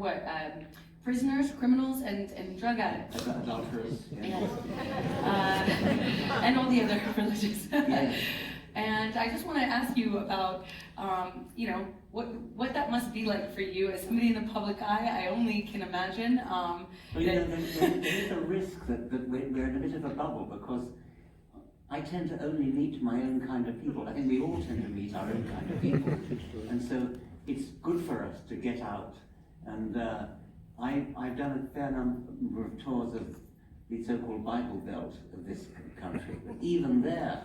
what, prisoners, criminals, and drug addicts. Adulterers. Yeah. And all the other religions. Yeah. And I just want to ask you about, you know, what that must be like for you as somebody in the public eye. I only can imagine. Well, you know, there is a risk that we're in a bit of a bubble, because I tend to only meet my own kind of people. I think we all tend to meet our own kind of people. And so it's good for us to get out. And I've done a fair number of tours of the so-called Bible Belt of this country. But even there,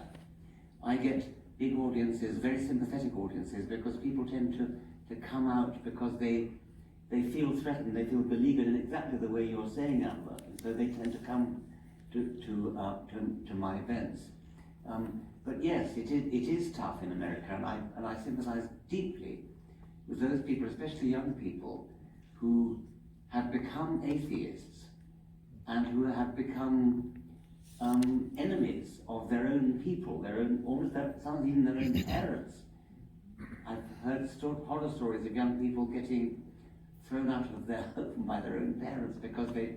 I get big audiences, very sympathetic audiences, because people tend to come out because they feel threatened, they feel beleaguered in exactly the way you're saying, Amber. And so they tend to come to my events. But yes, it is tough in America, and I sympathize deeply with those people, especially young people, who have become atheists and who have become enemies of their own people, their own, almost sometimes even their own parents. I've heard horror stories of young people getting thrown out of their home by their own parents because they,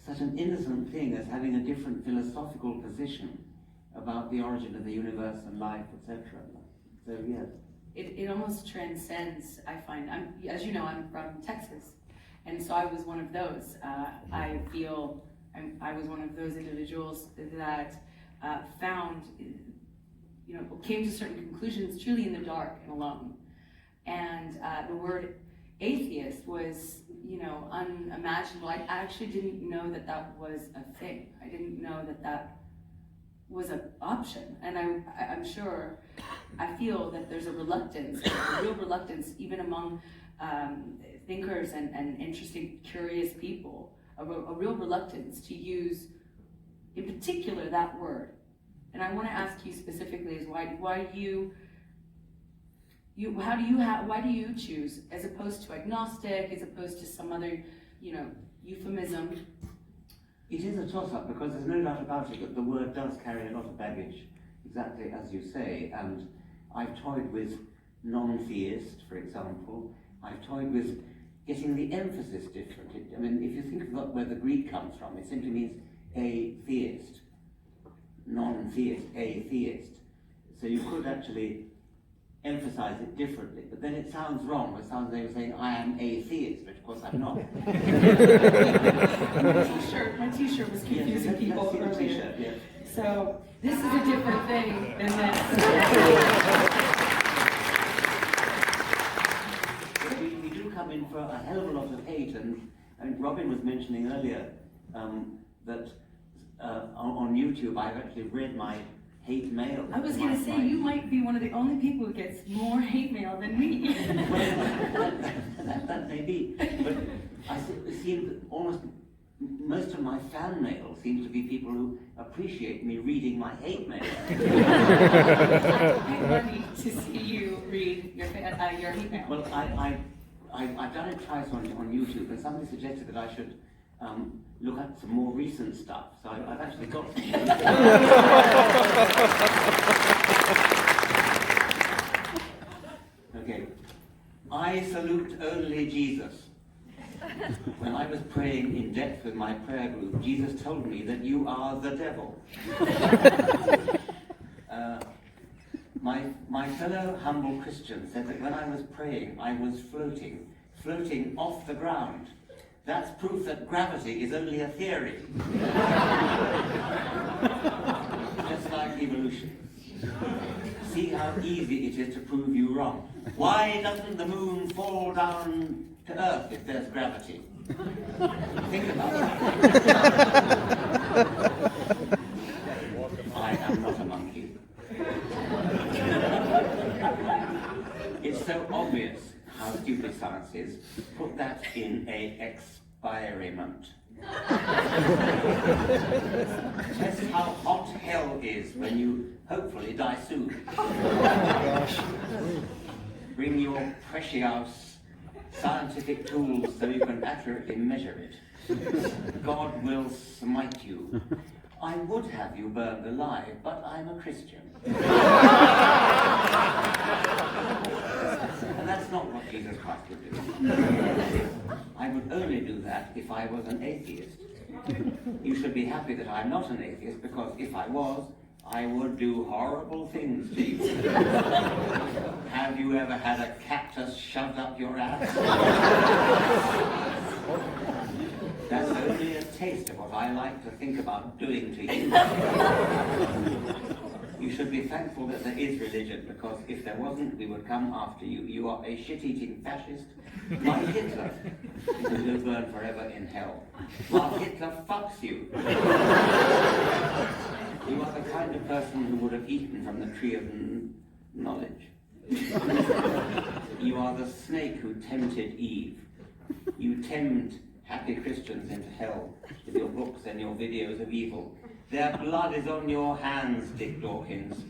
such an innocent thing as having a different philosophical position about the origin of the universe and life, etc. So yes. It almost transcends, I find. As you know, I'm from Texas, and so I was one of those. I feel I was one of those individuals that found, you know, came to certain conclusions truly in the dark and alone. And the word atheist was, you know, unimaginable. I actually didn't know that that was a thing. I didn't know that that was an option. And I'm sure, I feel that there's a reluctance, a real reluctance, even among thinkers and interesting, curious people, a real reluctance to use, in particular, that word. And I want to ask you specifically is why do you choose, as opposed to agnostic, as opposed to some other, you know, euphemism? It is a toss-up, because there's no doubt about it that the word does carry a lot of baggage, exactly as you say. And I've toyed with non-theist, for example. I've toyed with getting the emphasis differently. I mean, if you think about where the Greek comes from, it simply means a theist. Non-theist, atheist. So you could actually emphasize it differently, but then it sounds wrong. It sounds like you're saying, I am atheist, but of course I'm not. My t-shirt was confusing people earlier. T-shirt, yeah. So this is a different thing than this. We do come in for a hell of a lot of hate, and Robin was mentioning earlier that on YouTube I've actually read my hate mail. I was going to say, you might be one of the only people who gets more hate mail than me. that may be, but I see that almost most of my fan mail seems to be people who appreciate me reading my hate mail. I'm happy to see you read your hate mail. Well, I've done it twice on YouTube, and somebody suggested that I should look at some more recent stuff, so I've actually got Okay. I salute only Jesus. When I was praying in depth with my prayer group, Jesus told me that you are the devil. My fellow humble Christian said that when I was praying, I was floating off the ground. That's proof that gravity is only a theory. Just like evolution. See how easy it is to prove you wrong. Why doesn't the moon fall down to Earth if there's gravity? Think about that. I am not a monkey. It's so obvious how stupid science is. Put that in a experiment. Test how hot hell is when you hopefully die soon. Bring your precious scientific tools so you can accurately measure it. God will smite you. I would have you burned alive, but I'm a Christian. And that's not what Jesus Christ would do. only do that if I was an atheist. You should be happy that I'm not an atheist, because if I was, I would do horrible things to you. Have you ever had a cactus shoved up your ass? That's only a taste of what I like to think about doing to you. You should be thankful that there is religion, because if there wasn't, we would come after you. You are a shit-eating fascist, like Hitler, who will burn forever in hell, while Hitler fucks you. You are the kind of person who would have eaten from the tree of knowledge. You are the snake who tempted Eve. You tempt happy Christians into hell with your books and your videos of evil. Their blood is on your hands, Dick Dawkins.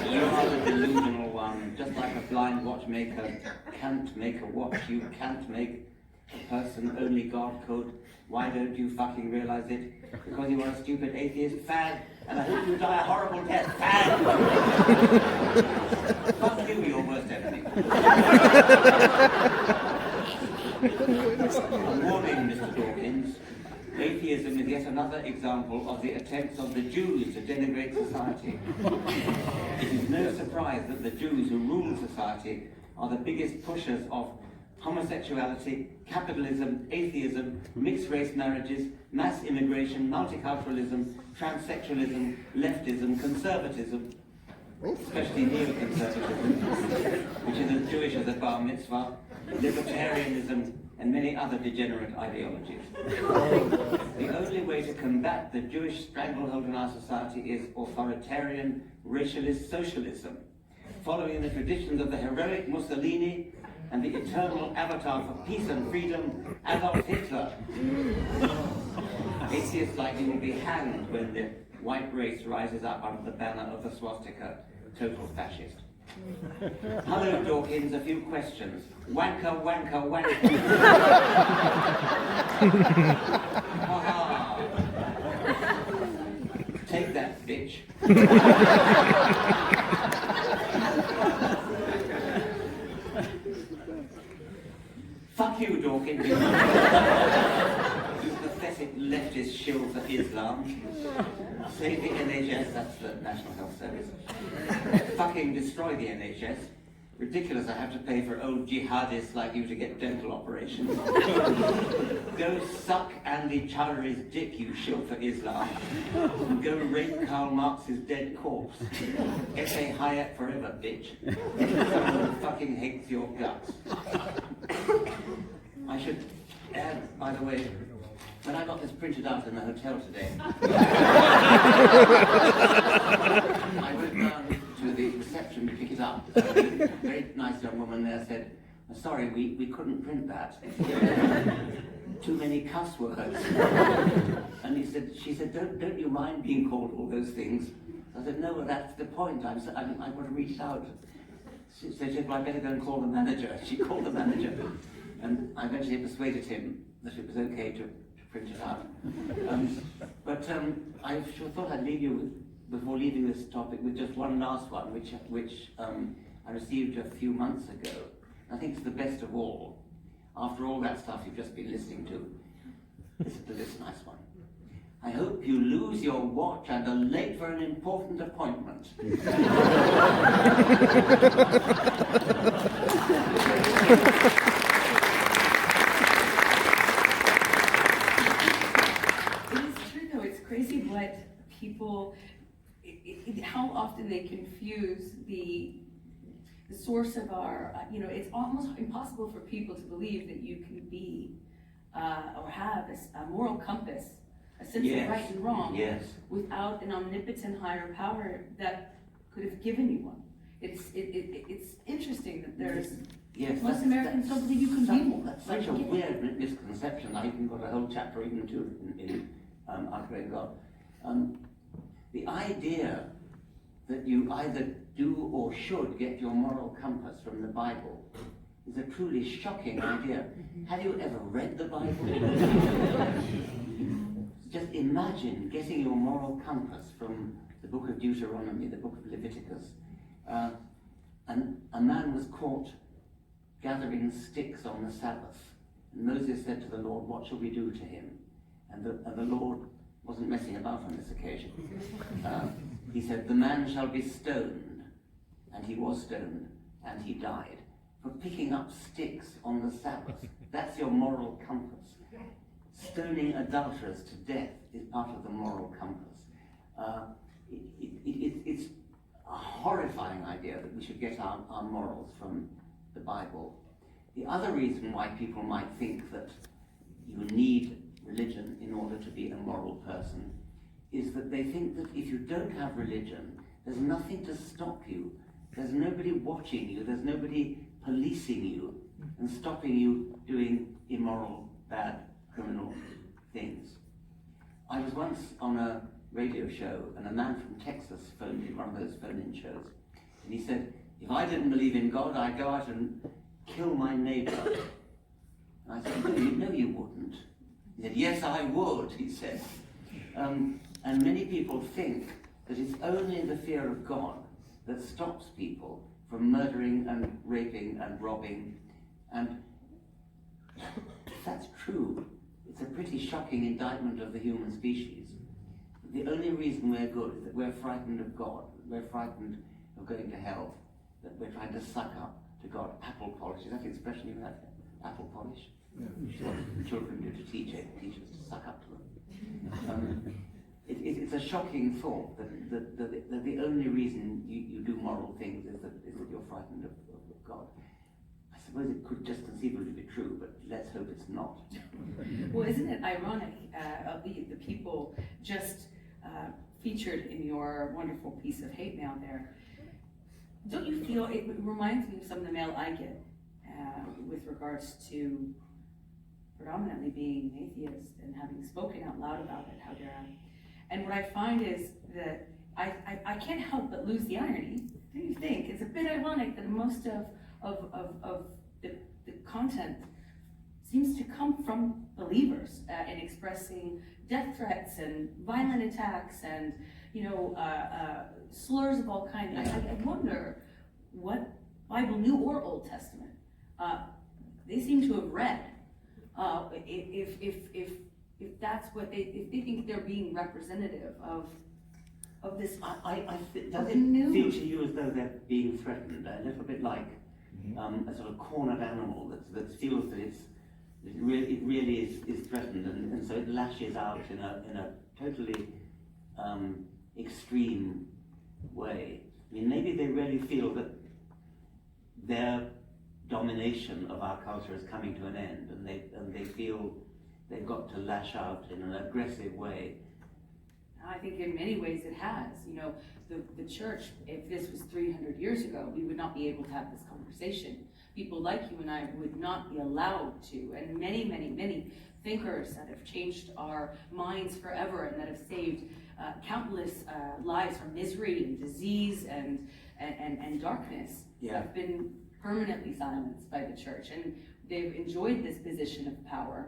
You are the delusional one, just like a blind watchmaker can't make a watch. You can't make a person, only God could. Why don't you fucking realize it? Because you are a stupid atheist fag, and I hope you die a horrible death, fag! Fuck you, your worst enemy. A warning, Mr. Dawkins. Atheism is yet another example of the attempts of the Jews to denigrate society. It is no surprise that the Jews who rule society are the biggest pushers of homosexuality, capitalism, atheism, mixed-race marriages, mass immigration, multiculturalism, transsexualism, leftism, conservatism, especially neoconservatism, which is as Jewish as a bar mitzvah, libertarianism, and many other degenerate ideologies. The only way to combat the Jewish stranglehold in our society is authoritarian, racialist socialism, following the traditions of the heroic Mussolini and the eternal avatar for peace and freedom, Adolf Hitler. Atheists like you will be hanged when the white race rises up under the banner of the swastika, total fascist. Hello, Dawkins, a few questions. Wanker, wanker, wanker. Ha-ha. Take that, bitch. Fuck you, Dawkins. You pathetic leftist shill for Islam. Save the NHS, that's the National Health Service. Fucking destroy the NHS. Ridiculous I have to pay for old jihadists like you to get dental operations. Go suck Andy Chowdhury's dick, you shill for Islam. And go rape Karl Marx's dead corpse. F.A. Hayek forever, bitch. Someone who fucking hates your guts. I should add, by the way, when I got this printed out in the hotel today, I went down to the reception to pick it up. A very nice young woman there said, sorry, we couldn't print that. Too many cuss words. And she said, don't you mind being called all those things? I said, no, well, that's the point. I want to read it out. She said, well, I better go and call the manager. She called the manager. And I eventually persuaded him that it was okay to print it out. I sure thought I'd leave you before leaving this topic with just one last one, which I received a few months ago. I think it's the best of all. After all that stuff you've just been listening to, listen to this nice one. I hope you lose your watch and are late for an important appointment. Crazy what people, how often they confuse the source of our, it's almost impossible for people to believe that you can be or have a moral compass, a sense of right and wrong, without an omnipotent higher power that could have given you one. It's interesting that there's most Americans don't believe you can be more. That's such a weird misconception. I even got a whole chapter even in Uncreated God. The idea that you either do or should get your moral compass from the Bible is a truly shocking idea. Have you ever read the Bible? Just imagine getting your moral compass from the book of Deuteronomy, the book of Leviticus. And a man was caught gathering sticks on the Sabbath. And Moses said to the Lord, what shall we do to him? And the Lord wasn't messing about on this occasion. He said, the man shall be stoned. And he was stoned, and he died. For picking up sticks on the Sabbath. That's your moral compass. Stoning adulterers to death is part of the moral compass. It's a horrifying idea that we should get our morals from the Bible. The other reason why people might think that you need religion in order to be a moral person is that they think that if you don't have religion, there's nothing to stop you. There's nobody watching you. There's nobody policing you and stopping you doing immoral, bad, criminal things. I was once on a radio show and a man from Texas phoned in, one of those phone-in shows, and he said, if I didn't believe in God, I'd go out and kill my neighbor. And I said, no, you wouldn't. He said, yes, I would, he said. And many people think that it's only the fear of God that stops people from murdering and raping and robbing. And if that's true, it's a pretty shocking indictment of the human species. The only reason we're good is that we're frightened of God, we're frightened of going to hell, that we're trying to suck up to God. Apple polish, is that the expression you have? Apple polish? Yeah. What children do to teachers to suck up to them. It's a shocking thought that the only reason you do moral things is that you're frightened of God. I suppose it could just conceivably be true, but let's hope it's not. Well, isn't it ironic, the people just featured in your wonderful piece of hate mail there, don't you feel, it reminds me of some of the mail I get with regards to predominantly being atheist and having spoken out loud about it, how dare I. And what I find is that I can't help but lose the irony. Don't you think? It's a bit ironic that most of the content seems to come from believers in expressing death threats and violent attacks and slurs of all kinds. I wonder what Bible, New or Old Testament, they seem to have read. If that's what if they think they're being representative of this. Does it feel to you as though they're being threatened? A little bit like a sort of cornered animal that feels that it really is threatened, and so it lashes out in a totally extreme way. I mean, maybe they really feel that their domination of our culture is coming to an end, and they feel they've got to lash out in an aggressive way. I think in many ways it has. The church, if this was 300 years ago, we would not be able to have this conversation. People like you and I would not be allowed to, and many, many, many thinkers that have changed our minds forever and that have saved countless lives from misery and disease and darkness have been permanently silenced by the church, and they've enjoyed this position of power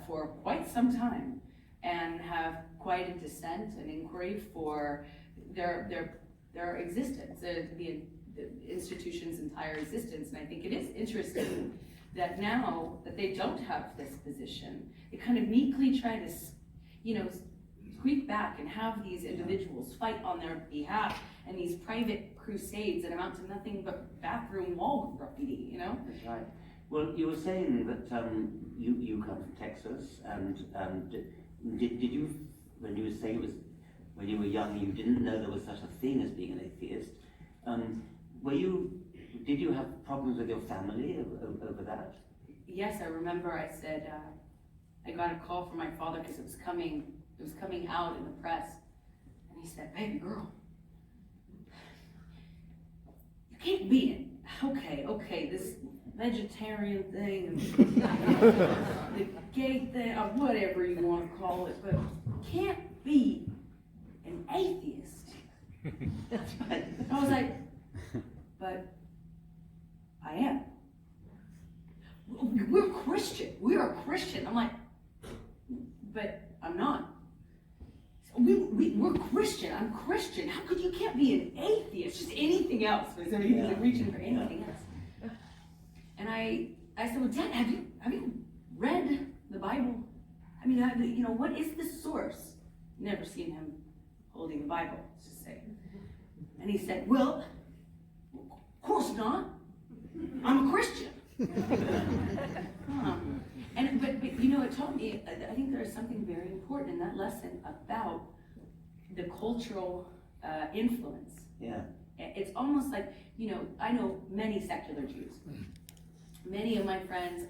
for quite some time, and have quieted dissent and inquiry for their existence, the institution's entire existence. And I think it is interesting that now that they don't have this position, they kind of meekly try to, creep back and have these individuals fight on their behalf, and these private crusades that amount to nothing but bathroom wall graffiti, That's right. Well, you were saying that you come from Texas, and did you, when you were saying it was when you were young, you didn't know there was such a thing as being an atheist. Did you have problems with your family over that? Yes, I remember I said, I got a call from my father because it was coming out in the press. And he said, baby girl, you can't be it. Okay, this vegetarian thing, and the gay thing, or whatever you want to call it, but you can't be an atheist. I was like, but I am. We're Christian. We are Christian. I'm like, but I'm not. We're Christian. I'm Christian. How could you can't be an atheist? Just anything else. So he's reaching for anything else. I said, well, Dad, have you read the Bible? I mean, what is the source? Never seen him holding the Bible, let's just say. And he said, well, of course not. I'm a Christian. But it taught me, I think there's something very important in that lesson about the cultural influence. Yeah. It's almost like, I know many secular Jews. Many of my friends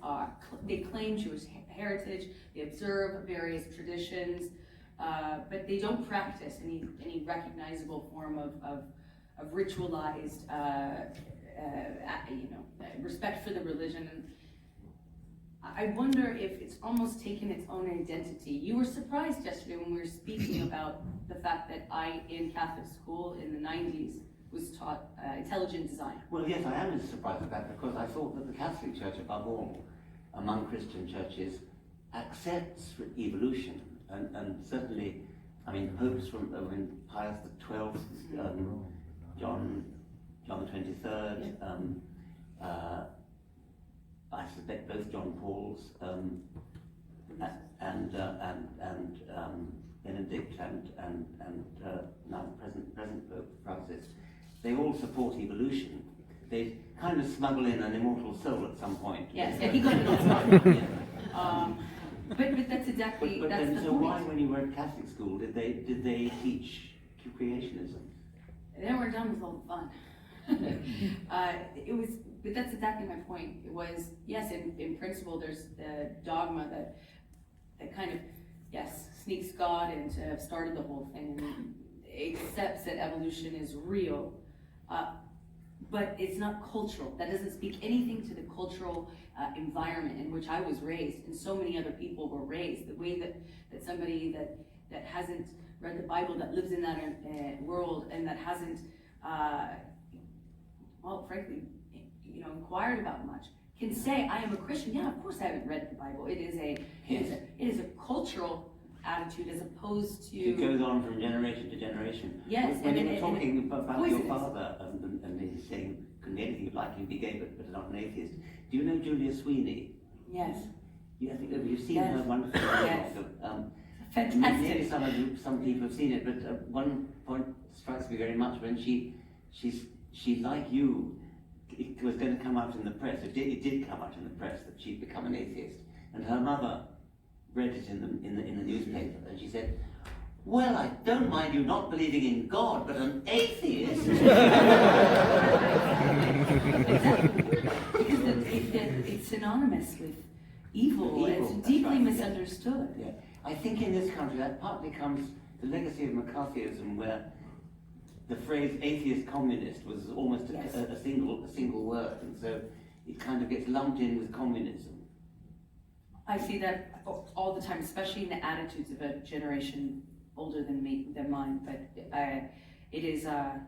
they claim Jewish heritage, they observe various traditions, but they don't practice any recognizable form of ritualized, respect for the religion. And I wonder if it's almost taken its own identity. You were surprised yesterday when we were speaking about the fact that I, in Catholic school in the 90s, was taught intelligent design. Well, yes, I am surprised at that because I thought that the Catholic Church, above all, among Christian churches, accepts evolution, and certainly, I mean, popes from Pius XII, John the 23rd, I suspect both John Paul's, and Benedict and now present Pope Francis. They all support evolution. They kind of smuggle in an immortal soul at some point. Yes, he got it all. But that's exactly but that's then, the so point. why, when you were at Catholic school, did they teach creationism? Then we're done with all the fun. But that's exactly my point. It was, yes, in principle, there's the dogma that kind of, yes, sneaks God in to have started the whole thing and accepts that evolution is real. But it's not cultural. That doesn't speak anything to the cultural environment in which I was raised, and so many other people were raised. The way that somebody that hasn't read the Bible, that lives in that world, and that hasn't, well, frankly, inquired about much, can say, I am a Christian. Yeah, of course I haven't read the Bible. It is a cultural attitude as opposed to... It goes on from generation to generation. Yes. When you were talking about your father, and he's saying, couldn't be anything like him, be gay, but not an atheist. Do you know Julia Sweeney? Yes. I think you've seen Yes. her wonderful. Yes. Maybe Fantastic. some people have seen it, but one point strikes me very much when she's like you. It was going to come out in the press. It did come out in the press that she'd become an atheist, and her mother read it in the newspaper, and she said, "Well, I don't mind you not believing in God, but an atheist." Because it's synonymous with evil. It's deeply right, misunderstood. Yeah. I think in this country that partly comes the legacy of McCarthyism, where the phrase atheist communist was almost Yes. a single word, and so it kind of gets lumped in with communism. I see that all the time, especially in the attitudes of a generation older than mine. But it is, I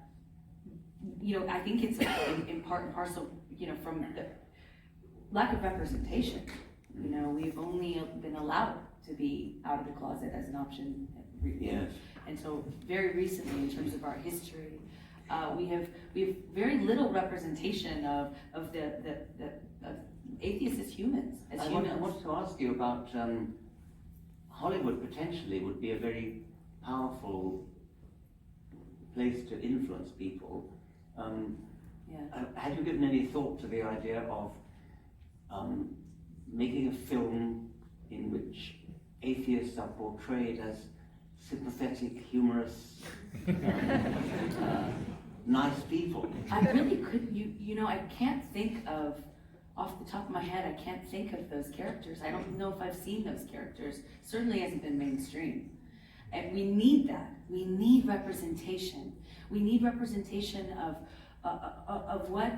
think it's in part and parcel, from the lack of representation. We've only been allowed to be out of the closet as an option. Yes. And so very recently, in terms of our history, we have very little representation of atheists as humans. I wanted to ask you about Hollywood. Potentially would be a very powerful place to influence people. Had you given any thought to the idea of making a film in which atheists are portrayed as sympathetic, humorous, nice people? I really couldn't, I can't think of, off the top of my head, I can't think of those characters. I don't know if I've seen those characters. Certainly hasn't been mainstream. And we need that. We need representation. We need representation of what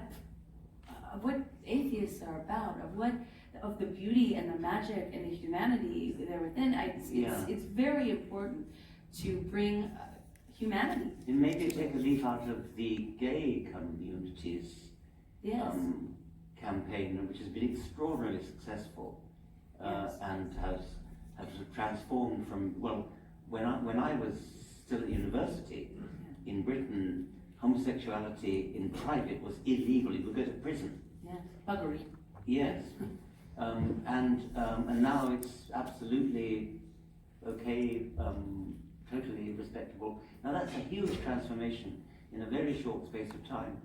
atheists are about, of the beauty and the magic and the humanity there within. It's very important to bring humanity. And maybe take a leaf out of the gay community's campaign, which has been extraordinarily successful, and has transformed from, well, when I was still at university in Britain, homosexuality in private was illegal. You could go to prison. Yeah, buggery. Yes, and now it's absolutely okay, totally respectable. Now that's a huge transformation in a very short space of time.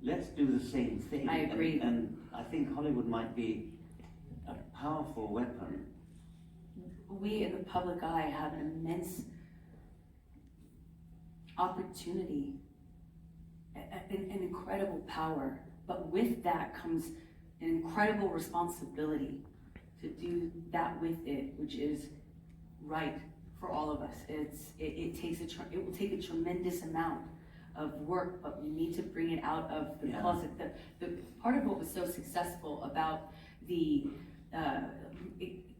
Let's do the same thing. I agree. And I think Hollywood might be a powerful weapon. We in the public eye have an immense opportunity, an incredible power, but with that comes an incredible responsibility to do that with it, which is right for all of us. It will take a tremendous amount of work, but we need to bring it out of the closet. The part of what was so successful about the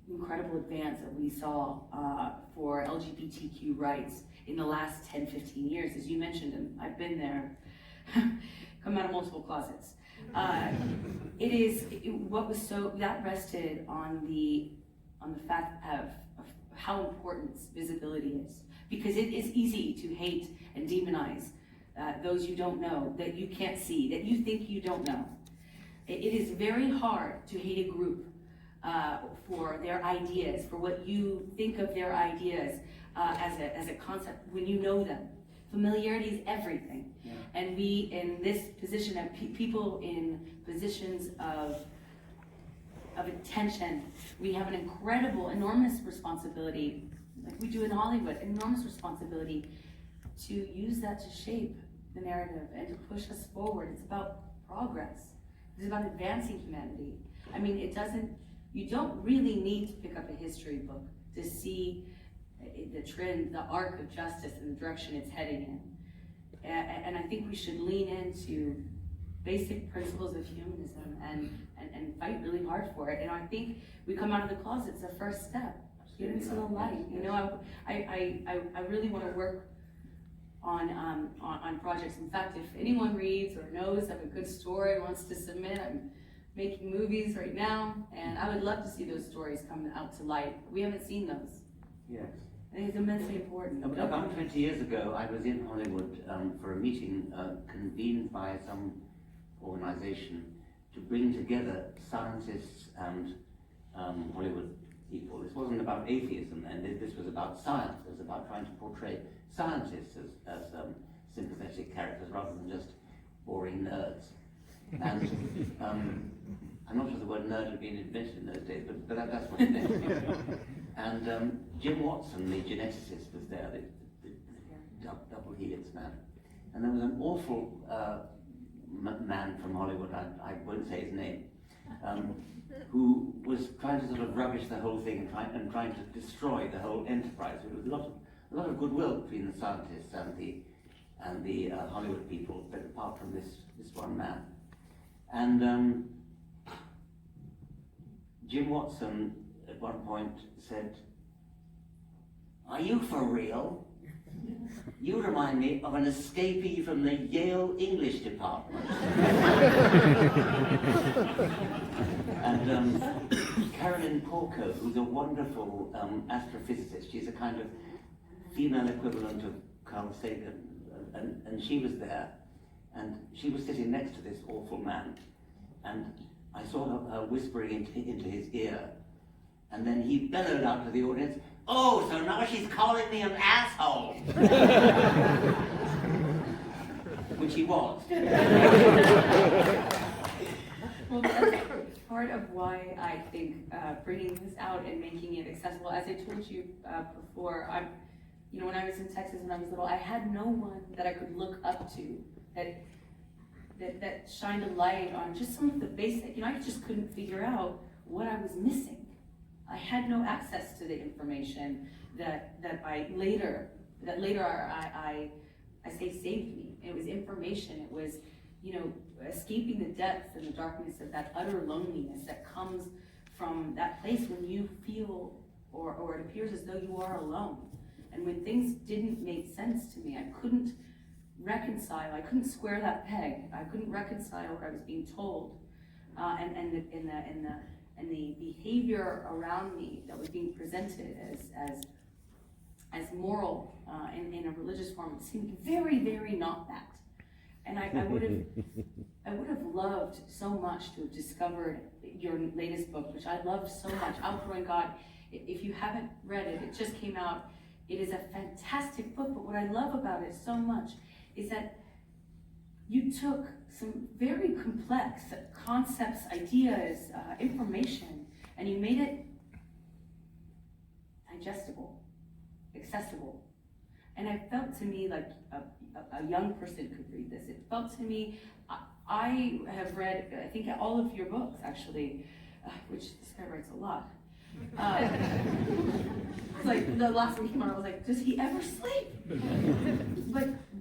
incredible advance that we saw for LGBTQ rights in the last 10, 15 years, as you mentioned, and I've been there, come out of multiple closets. What was so, that rested on the fact of how important visibility is. Because it is easy to hate and demonize those you don't know, that you can't see, that you think you don't know. It is very hard to hate a group for their ideas, for what you think of their ideas as a concept when you know them. Familiarity is everything. Yeah. And we, in this position of people in positions of attention, we have an incredible, enormous responsibility, like we do in Hollywood, enormous responsibility to use that to shape the narrative and to push us forward. It's about progress. It's about advancing humanity. I mean, you don't really need to pick up a history book to see the trend, the arc of justice and the direction it's heading in. And I think we should lean into basic principles of humanism and fight really hard for it. And I think we come out of the closet, it's the first step. Get into the light. You know, I really want to work on projects. In fact, if anyone reads or knows of a good story, wants to submit, I'm making movies right now, and I would love to see those stories come out to light. We haven't seen those. Yes. I think it's immensely important. About 20 years ago, I was in Hollywood for a meeting convened by some organization to bring together scientists and Hollywood people. This wasn't about atheism, and this was about science. It was about trying to portray scientists as sympathetic characters rather than just boring nerds. And I'm not sure the word nerd had been invented in those days, but that's what it meant. And Jim Watson, the geneticist, was there, the double helix man. And there was an awful man from Hollywood, I won't say his name, who was trying to sort of rubbish the whole thing and trying to destroy the whole enterprise. There was a lot of goodwill between the scientists and the Hollywood people, but apart from this one man. And Jim Watson at one point said, "Are you for real? You remind me of an escapee from the Yale English department." And Carolyn Porco, who's a wonderful astrophysicist, she's a kind of female equivalent of Carl Sagan, and she was there, and she was sitting next to this awful man, and I saw her whispering into his ear, and then he bellowed out to the audience, "Oh, so now she's calling me an asshole!" Which he was. Well, that's part of why I think bringing this out and making it accessible, as I told you before, when I was in Texas when I was little, I had no one that I could look up to that shined a light on just some of the basic, I just couldn't figure out what I was missing. I had no access to the information that later I say saved me. It was information. It was, escaping the depths and the darkness of that utter loneliness that comes from that place when you feel or it appears as though you are alone. And when things didn't make sense to me, I couldn't reconcile. I couldn't square that peg. I couldn't reconcile what I was being told, and the behavior around me that was being presented as moral in a religious form. It seemed very, very not that. And I would have I would have loved so much to have discovered your latest book, which I love so much, Outgrowing God. If you haven't read it, it just came out. It is a fantastic book, but what I love about it so much is that you took some very complex concepts, ideas, information, and you made it digestible, accessible. And it felt to me like a young person could read this. It felt to me, I have read, I think, all of your books, actually, which this guy writes a lot. It's like the last one came out, I was like, does he ever sleep?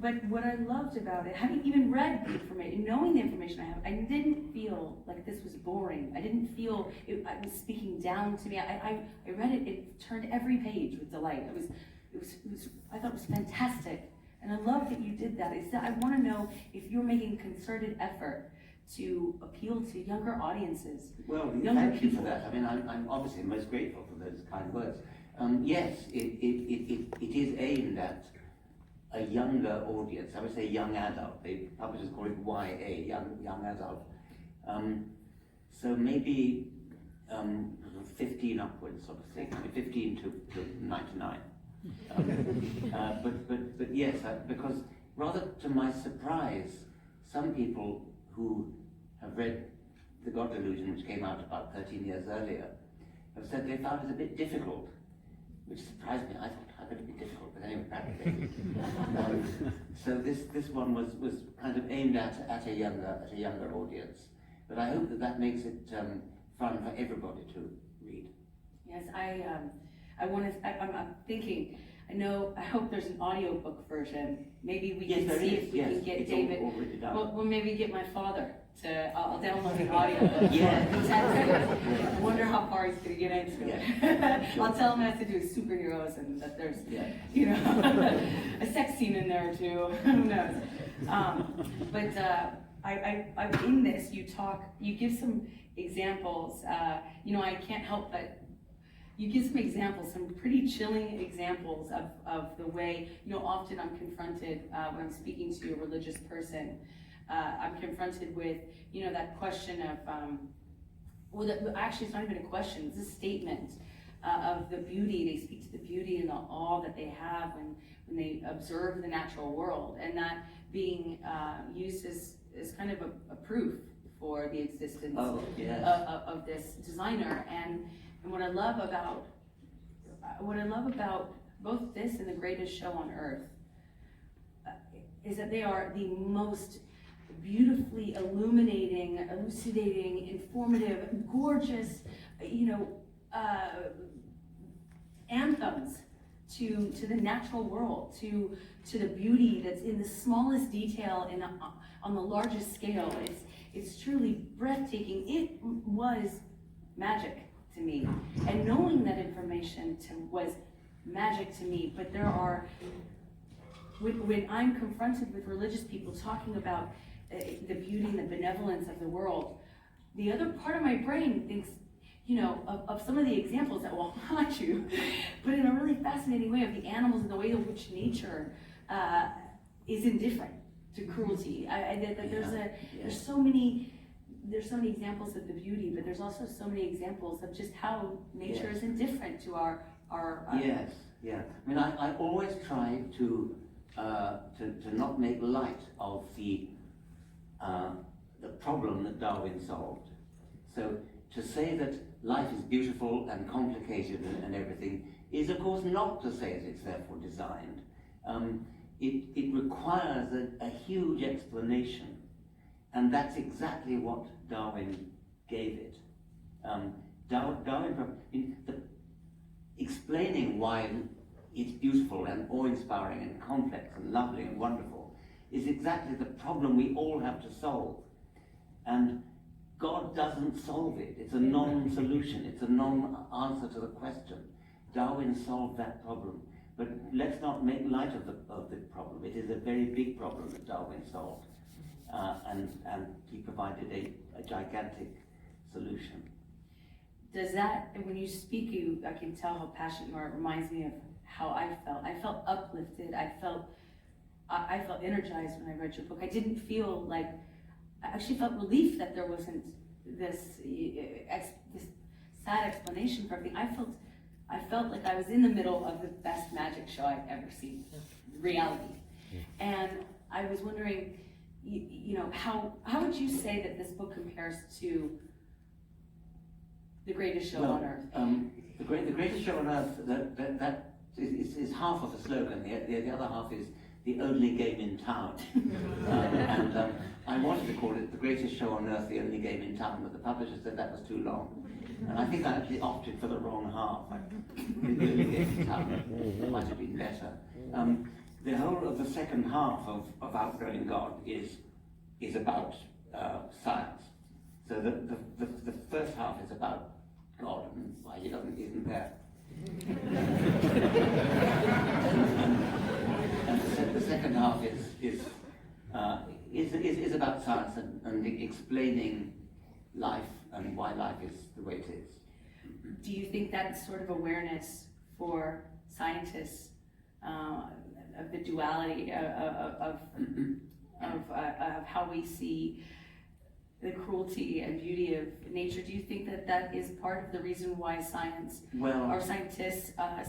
But what I loved about it, having even read the information, knowing the information I have, I didn't feel like this was boring. I didn't feel it was speaking down to me. I read it, it turned every page with delight. I thought it was fantastic. And I love that you did that. I want to know if you're making a concerted effort to appeal to younger audiences. Well, younger thank you people. for that. I mean, I'm obviously most grateful for those kind words. Yes, it is aimed at a younger audience. I would say young adult. The publishers call it YA, young adult. So maybe 15 upwards, sort of thing. I mean, 15 to 99. But yes, because rather to my surprise, some people who have read The God Delusion, which came out about 13 years earlier, have said they found it a bit difficult, which surprised me. I thought, how could it be difficult? But anyway, practically. So this one was kind of aimed at a younger audience. But I hope that makes it fun for everybody to read. Yes, I'm thinking, I hope there's an audiobook version. Maybe we can see if we can get David, we'll maybe get my father to, I'll download the audiobook. Yeah. I wonder how far he's going to get into it. Yeah. I'll tell him it has to do with superheroes and that there's, you know, a sex scene in there too, who knows. But in this, you give some examples, you know, I can't help but you give some examples, some pretty chilling examples of the way, you know, often I'm confronted when I'm speaking to a religious person, I'm confronted with, you know, that question of, actually it's not even a question, it's a statement of the beauty. They speak to the beauty and the awe that they have when they observe the natural world, and that being used as kind of a proof for the existence of this designer. And what I love about both this and The Greatest Show on Earth is that they are the most beautifully illuminating, elucidating, informative, gorgeous, you know, anthems to the natural world, to the beauty that's in the smallest detail and on the largest scale. It's truly breathtaking. It was magic to me, and knowing that information was magic to me. But there are, when I'm confronted with religious people talking about the beauty and the benevolence of the world, the other part of my brain thinks, you know, of some of the examples that will haunt you, but in a really fascinating way, of the animals and the way in which nature is indifferent to cruelty. There's so many examples of the beauty, but there's also so many examples of just how nature is indifferent to our Yes, yeah. I mean, I always try to not make light of the problem that Darwin solved. So to say that life is beautiful and complicated and everything is, of course, not to say that it's therefore designed. It requires a huge explanation. And that's exactly what Darwin gave it. Explaining why it's beautiful and awe-inspiring and complex and lovely and wonderful is exactly the problem we all have to solve. And God doesn't solve it. It's a non-solution. It's a non-answer to the question. Darwin solved that problem. But let's not make light of the problem. It is a very big problem that Darwin solved. And he provided a gigantic solution. Does that, when you speak, I can tell how passionate you are. It reminds me of how I felt. I felt uplifted. I felt energized when I read your book. I didn't feel like I actually felt relief that there wasn't this this sad explanation for everything. I felt like I was in the middle of the best magic show I've ever seen, reality. And I was wondering, you know, how would you say that this book compares to The Greatest Show on Earth? The Greatest Show on Earth, that is half of the slogan. The other half is the only game in town. And I wanted to call it The Greatest Show on Earth, the only game in town, but the publisher said that was too long. And I think I actually opted for the wrong half. The only game in town might have been better. The whole of the second half of Outgrowing God is about science. So the first half is about God and why he isn't there. And the second half is about science and explaining life and why life is the way it is. Do you think that sort of awareness for scientists of the duality of how we see the cruelty and beauty of nature, do you think that is part of the reason why scientists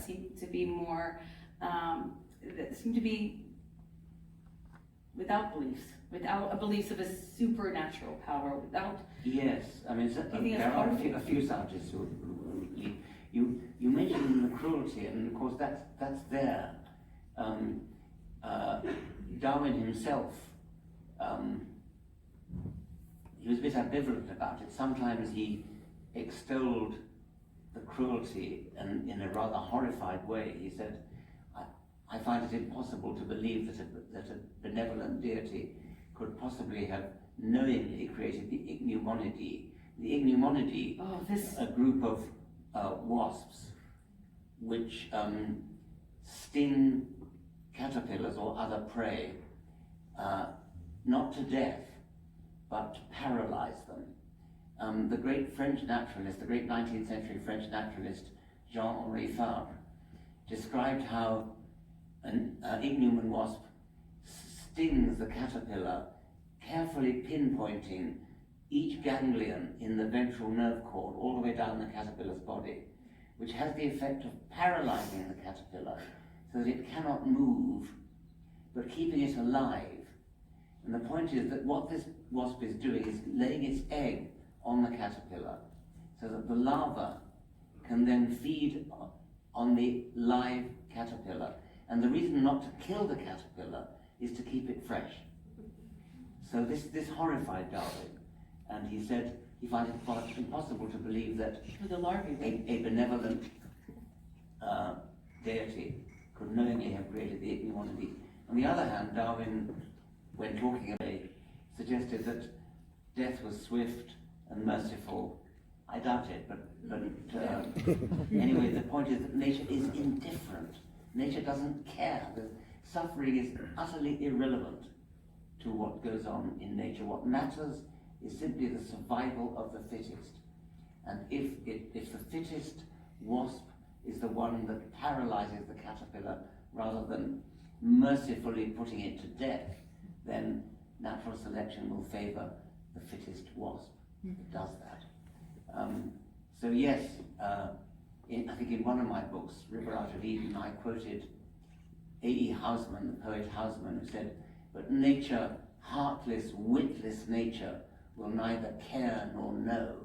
seem to be more, seem to be without beliefs, without a belief of a supernatural power, without... Yes, I mean, there are a few scientists who you mentioned the cruelty, and of course that's there. Darwin himself, he was a bit ambivalent about it. Sometimes he extolled the cruelty, and in a rather horrified way, he said, I find it impossible to believe that a benevolent deity could possibly have knowingly created the Ichneumonidae. The Ichneumonidae, a group of wasps which sting caterpillars or other prey, not to death, but to paralyze them. The great French naturalist, the great 19th century French naturalist, Jean-Henri Fabre, described how an ichneumon wasp stings the caterpillar, carefully pinpointing each ganglion in the ventral nerve cord all the way down the caterpillar's body, which has the effect of paralyzing the caterpillar so that it cannot move, but keeping it alive. And the point is that what this wasp is doing is laying its egg on the caterpillar so that the larva can then feed on the live caterpillar. And the reason not to kill the caterpillar is to keep it fresh. So this horrified Darwin, and he said he finds it impossible to believe that a benevolent deity could knowingly have created the Ichneumonidae. On the other hand, Darwin, when talking about it, suggested that death was swift and merciful. I doubt it, but anyway, the point is that nature is indifferent. Nature doesn't care. The suffering is utterly irrelevant to what goes on in nature. What matters is simply the survival of the fittest. And if the fittest wasp is the one that paralyzes the caterpillar rather than mercifully putting it to death, then natural selection will favor the fittest wasp that does that. So yes, I think in one of my books, River Out of Eden, I quoted A.E. Housman, the poet Housman, who said, "But nature, heartless, witless nature, will neither care nor know."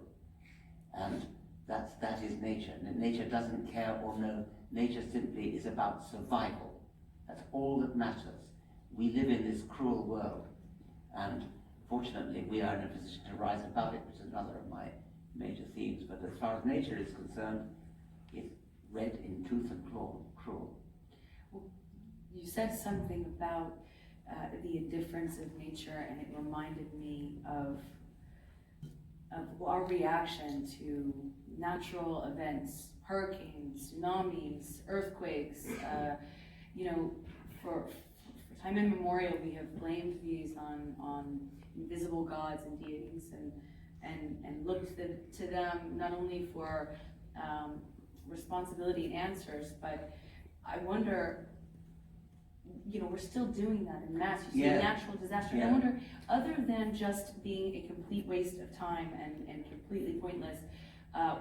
And that is nature. Nature doesn't care or know. Nature simply is about survival. That's all that matters. We live in this cruel world, and fortunately we are in a position to rise above it, which is another of my major themes. But as far as nature is concerned, it's red in tooth and claw, cruel. Well, you said something about the indifference of nature, and it reminded me of our reaction to natural events, hurricanes, tsunamis, earthquakes. For time immemorial, we have blamed these on invisible gods and deities, and looked to them not only for responsibility and answers, but I wonder we're still doing that in mass. You see Yeah. a natural disaster. Yeah. I wonder, other than just being a complete waste of time and completely pointless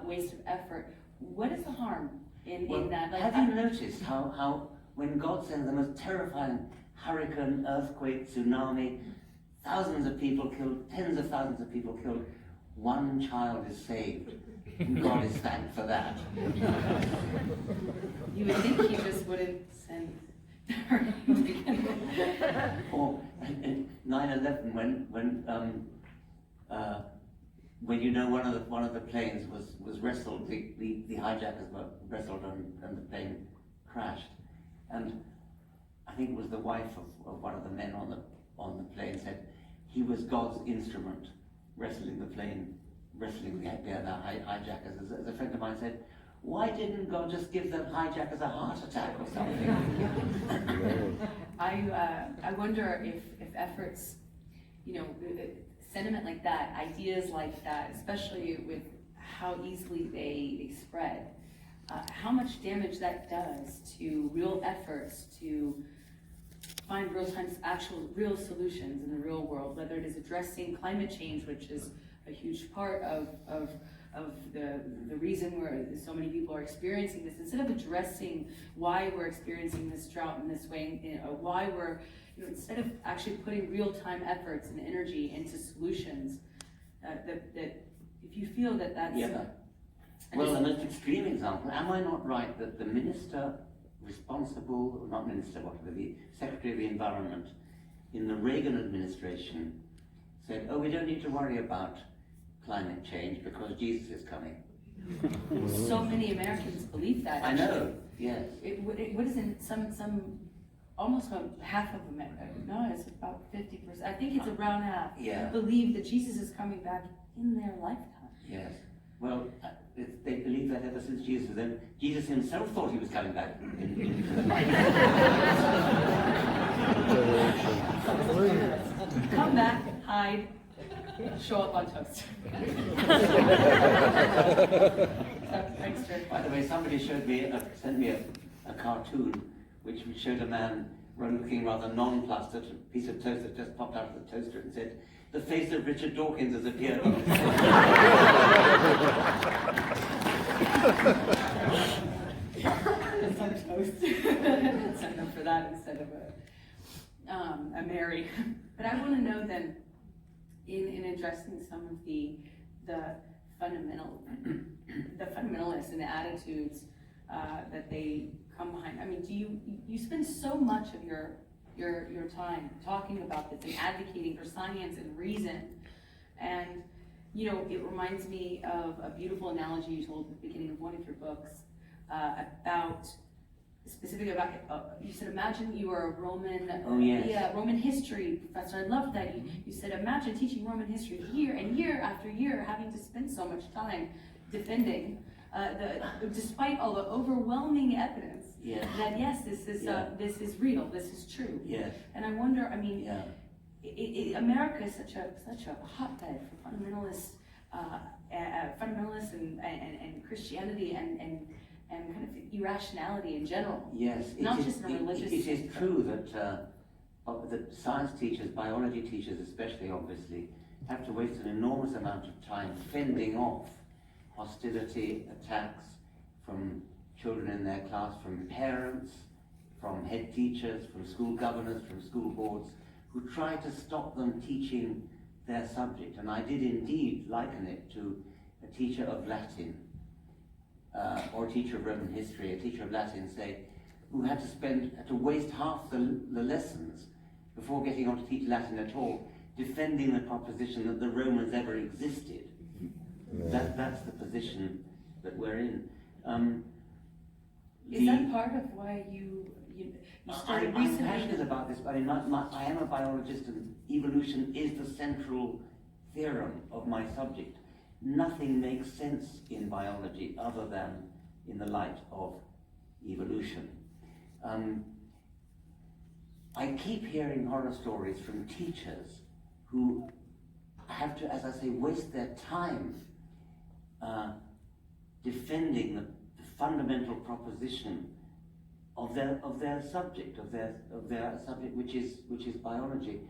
waste of effort, what is the harm in that? Like, have you noticed how when God sends the most terrifying hurricane, earthquake, tsunami, thousands of people killed, tens of thousands of people killed, one child is saved? And God is thanked for that. You would think he just wouldn't send. Or 9/11, when one of the planes was wrestled, the hijackers were wrestled and the plane crashed, and I think it was the wife of one of the men on the plane said he was God's instrument wrestling the plane, wrestling the hijackers. As a friend of mine said, why didn't God just give the hijackers a heart attack or something? I wonder if efforts, sentiment like that, ideas like that, especially with how easily they spread, how much damage that does to real efforts to find real solutions in the real world, whether it is addressing climate change, which is a huge part of the reason where so many people are experiencing this. Instead of addressing why we're experiencing this drought in this way, why we're, instead of actually putting real-time efforts and energy into solutions, that if you feel that that's... Yeah. Well, the most extreme example, am I not right that the minister responsible, not minister, whatever, the Secretary of the Environment in the Reagan administration said, oh, we don't need to worry about climate change because Jesus is coming. So many Americans believe that. I know, yes. What is it, almost half of America, no, it's about 50%, I think it's around half, believe that Jesus is coming back in their lifetime. Yes, well, they believe that ever since Jesus. Then Jesus himself thought he was coming back into the light. Come back, hide, show up on toast. By the way, somebody sent me a cartoon which showed a man looking rather nonplussed at a piece of toast that just popped out of the toaster and said, the face of Richard Dawkins has appeared on it. Some toast. Send them for that instead of a Mary. But I want to know then, in addressing some of the fundamentalists and the attitudes that they come behind. I mean, you spend so much of your time talking about this and advocating for science and reason, and it reminds me of a beautiful analogy you told at the beginning of one of your books specifically about you said, imagine you were a Roman Roman history professor. I love that you said, imagine teaching Roman history year after year, having to spend so much time defending despite all the overwhelming evidence that yes, this is real, this is true. Yes. And I wonder, I mean, America is such a hotbed for fundamentalists and Christianity and kind of irrationality in general. Yes, not just in a religious sense. It is true that science teachers, biology teachers especially, obviously, have to waste an enormous amount of time fending off hostility, attacks from children in their class, from parents, from head teachers, from school governors, from school boards, who try to stop them teaching their subject. And I did indeed liken it to a teacher of Latin, or a teacher of Roman history, a teacher of Latin, say, who had to waste half the lessons before getting on to teach Latin at all, defending the proposition that the Romans ever existed. That's the position that we're in. Is that part of why you started researching? I'm passionate about this. I mean, I am a biologist, and evolution is the central theorem of my subject. Nothing makes sense in biology other than in the light of evolution. I keep hearing horror stories from teachers who have to, as I say, waste their time defending the fundamental proposition their subject, of their subject, which is biology.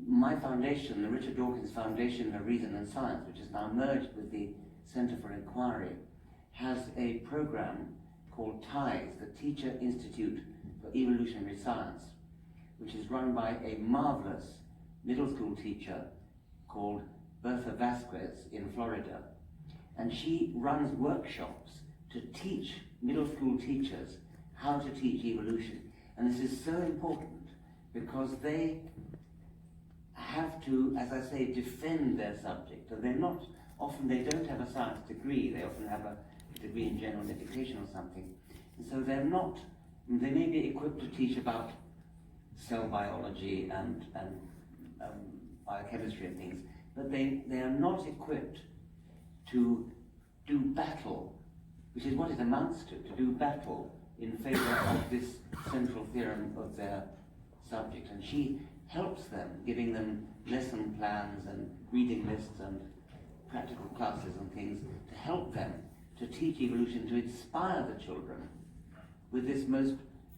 My foundation, the Richard Dawkins Foundation for Reason and Science, which is now merged with the Centre for Inquiry, has a program called TIES, the Teacher Institute for Evolutionary Science, which is run by a marvelous middle school teacher called Bertha Vasquez in Florida. And she runs workshops to teach middle school teachers how to teach evolution. And this is so important because they have to, as I say, defend their subject. And they're not, often they don't have a science degree, they often have a degree in general education or something. And so they're not, they may be equipped to teach about cell biology and biochemistry and things, but they are not equipped to do battle, which is what it amounts to do battle in favour of this central theorem of their subject. And she helps them, giving them lesson plans and reading lists and practical classes and things to help them to teach evolution, to inspire the children with this most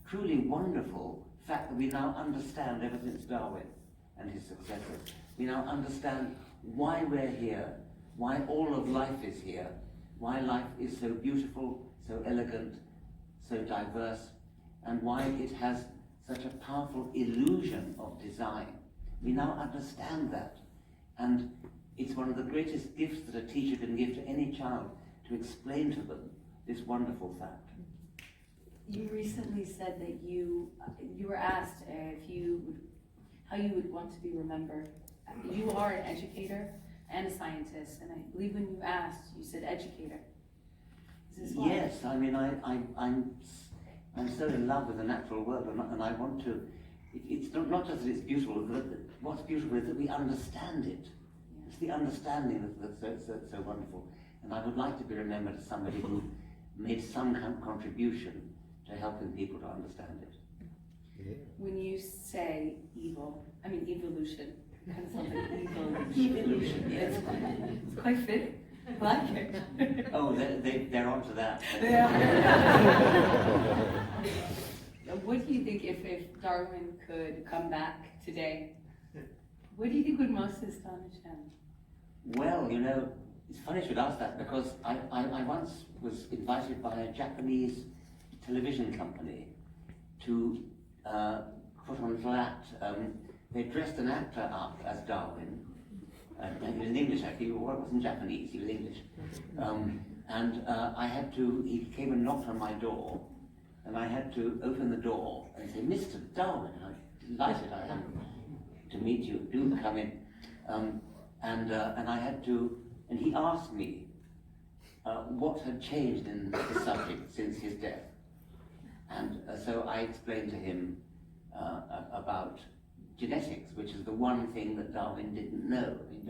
truly wonderful fact that we now understand ever since Darwin and his successors. We now understand why we're here, why all of life is here, why life is so beautiful, so elegant, so diverse, and why it has such a powerful illusion of design. We now understand that, and it's one of the greatest gifts that a teacher can give to any child, to explain to them this wonderful fact. You recently said that you were asked how you would want to be remembered. You are an educator and a scientist, and I believe when you asked, you said educator. Is this why? Yes, I mean, I'm so in love with the natural world, and I want to. It's not just that it's beautiful. What's beautiful is that we understand it. Yeah. It's the understanding that's so wonderful. And I would like to be remembered as somebody who made some contribution to helping people to understand it. Yeah. When you say evolution, kind of sounds like evolution. Yeah, it's quite fitting. I like it. Oh, they're onto that. Yeah. What do you think if Darwin could come back today? What do you think would most astonish him? Well, you know, it's funny you should ask that because I once was invited by a Japanese television company to put on a little act. They dressed an actor up as Darwin. He was an English actor, he wasn't Japanese, he was English. He came and knocked on my door, and I had to open the door and say, Mr. Darwin, I'm delighted I am to meet you, do come in. And he asked me what had changed in the subject since his death. And so I explained to him about genetics, which is the one thing that Darwin didn't know. I mean,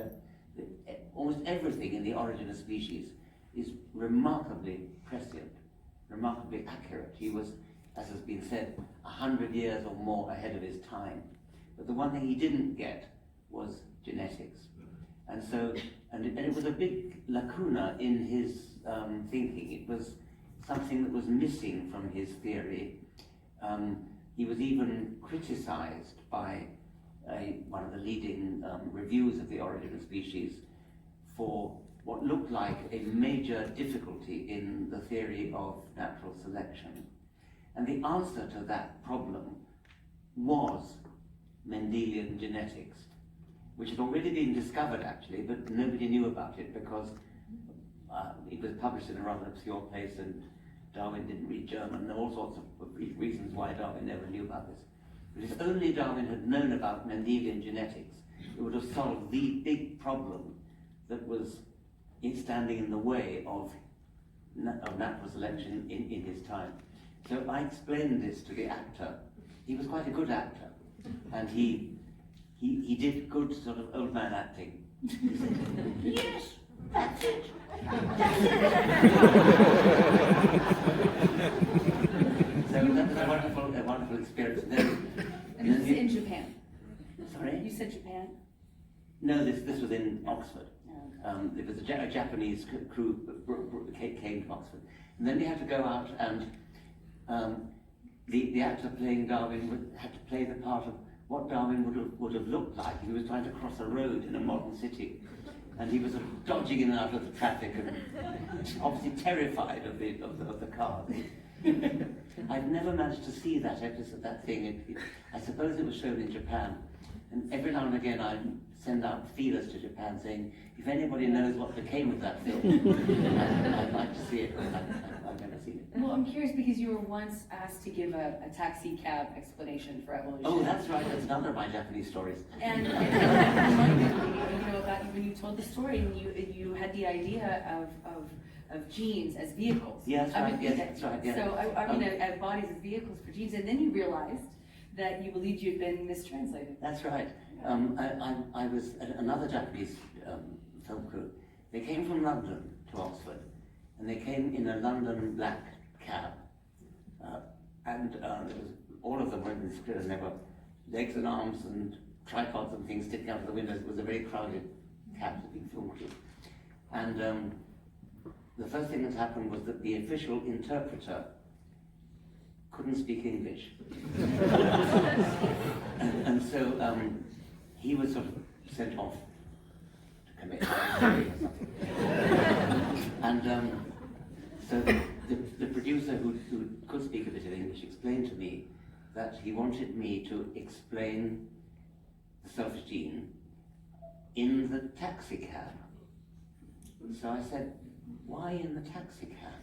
almost everything in the origin of species is remarkably prescient, remarkably accurate. He was, as has been said, 100 years or more ahead of his time. But the one thing he didn't get was genetics. And so, and it was a big lacuna in his thinking. It was something that was missing from his theory. He was even criticized by one of the leading reviews of the origin of species for what looked like a major difficulty in the theory of natural selection. And the answer to that problem was Mendelian genetics, which had already been discovered actually, but nobody knew about it because it was published in a rather obscure place and Darwin didn't read German, and all sorts of reasons why Darwin never knew about this. But if only Darwin had known about Mendelian genetics, it would have solved the big problem that was standing in the way of natural selection in his time. So I explained this to the actor. He was quite a good actor, and he did good sort of old man acting. He said, yes, that's it. That's it. So that was a wonderful experience. And this is in Japan. Sorry? You said Japan? No, this was in Oxford. Oh, okay. It was a Japanese crew came to Oxford. And then we had to go out and the actor playing Darwin had to play the part of what Darwin would have looked like if he was trying to cross a road in a modern city. And he was sort of dodging in and out of the traffic and obviously terrified of the cars. I've never managed to see that episode, that thing. I suppose it was shown in Japan. And every now and again I send out feelers to Japan saying, if anybody knows what became of that film, I'd like to see it. I've never seen it. Well, I'm curious because you were once asked to give a taxi cab explanation for evolution. Oh, that's right. That's another of my Japanese stories. And it reminded me, about when you told the story and you had the idea of genes as vehicles. Yeah, that's right. Yes, that's right. Yeah. So as bodies as vehicles for genes, and then you realized that you believed you'd been mistranslated. That's right. I was at another Japanese film crew. They came from London to Oxford, and they came in a London black cab. And all of them were in this crew, and there were legs and arms and tripods and things sticking out of the windows. It was a very crowded cab, the big film crew. And the first thing that happened was that the official interpreter couldn't speak English. and so he was sort of sent off to commit suicide or something. And so the producer who could speak a bit of English explained to me that he wanted me to explain the selfish gene in the taxi cab. So I said, why in the taxi cab?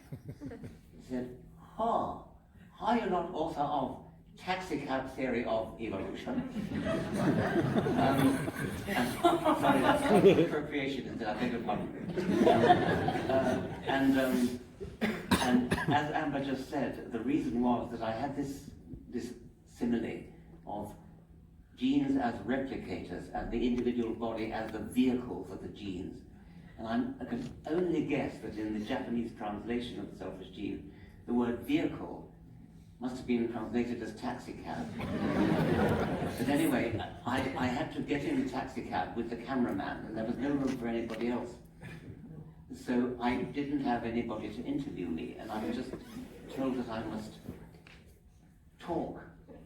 He said, are you not author of Taxi Cab Theory of Evolution? Sorry, that's not appropriation, is it? I beg your pardon. And as Amber just said, the reason was that I had this simile of genes as replicators and the individual body as the vehicle for the genes. And I can only guess that in the Japanese translation of the selfish gene, the word vehicle must have been translated as taxi cab. But anyway, I had to get in the taxi cab with the cameraman, and there was no room for anybody else. So I didn't have anybody to interview me, and I was just told that I must talk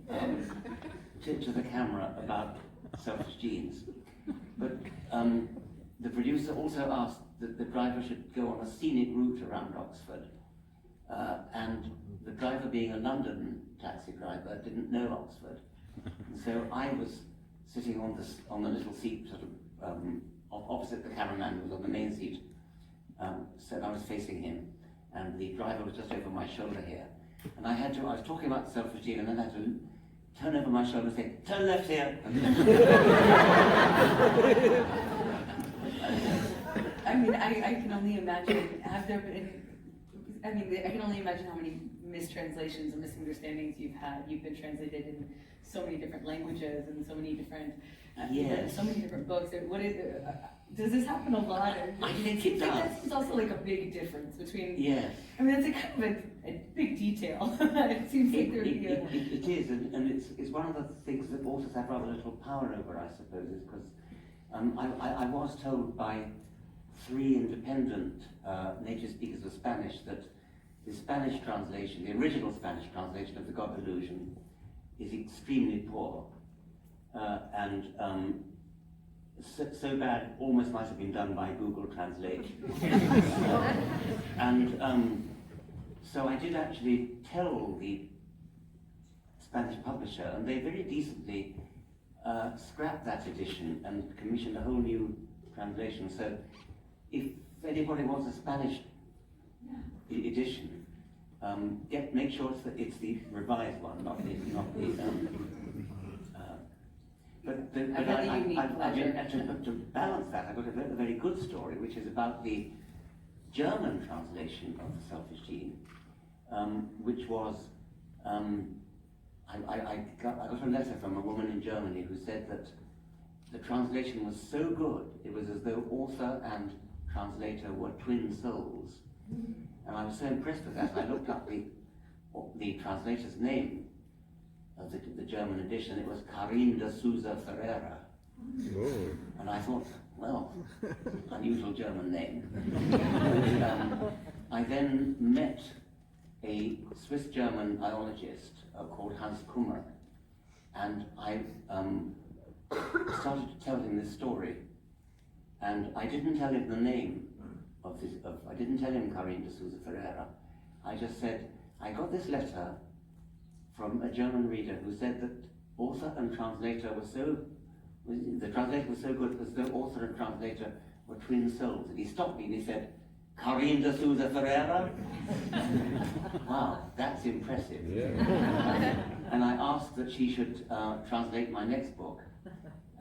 to the camera about selfish genes. But the producer also asked that the driver should go on a scenic route around Oxford. And the driver, being a London taxi driver, didn't know Oxford. And so I was sitting on the little seat sort of opposite the cameraman, who was on the main seat. So I was facing him, and the driver was just over my shoulder here. And I was talking about selfish gene, and then I had to turn over my shoulder and say, turn left here. I mean, I can only imagine, I can only imagine how many mistranslations and misunderstandings you've had. You've been translated in so many different languages and so many different, so many different books. Does this happen a lot? I think it does. That seems also like a big difference between. Yes. I mean, it's a kind of a big detail. It seems like there would be a. It is, and it's one of the things that authors have rather little power over, I suppose, is because I was told by 3 independent native speakers of Spanish that the Spanish translation, the original Spanish translation of The God Delusion, is extremely poor, and so bad almost might have been done by Google Translate. And so I did actually tell the Spanish publisher, and they very decently scrapped that edition and commissioned a whole new translation. So if anybody wants a Spanish edition, make sure it's the revised one, not the. To balance that, I've got a very good story, which is about the German translation of the selfish gene, which was I got a letter from a woman in Germany who said that the translation was so good, it was as though author and translator were twin souls. And I was so impressed with that, I looked up the translator's name of the German edition. It was Karin de Souza Ferreira. Oh. And I thought, well, unusual German name. I then met a Swiss-German biologist called Hans Kummer, and I started to tell him this story, and I didn't tell him the name of this. I didn't tell him Carine de Souza Ferreira. I just said I got this letter from a German reader who said that author and translator were so. The translator was so good as though author and translator were twin souls. And he stopped me and he said, Carine de Souza Ferreira? Wow, that's impressive. Yeah. And I asked that she should translate my next book,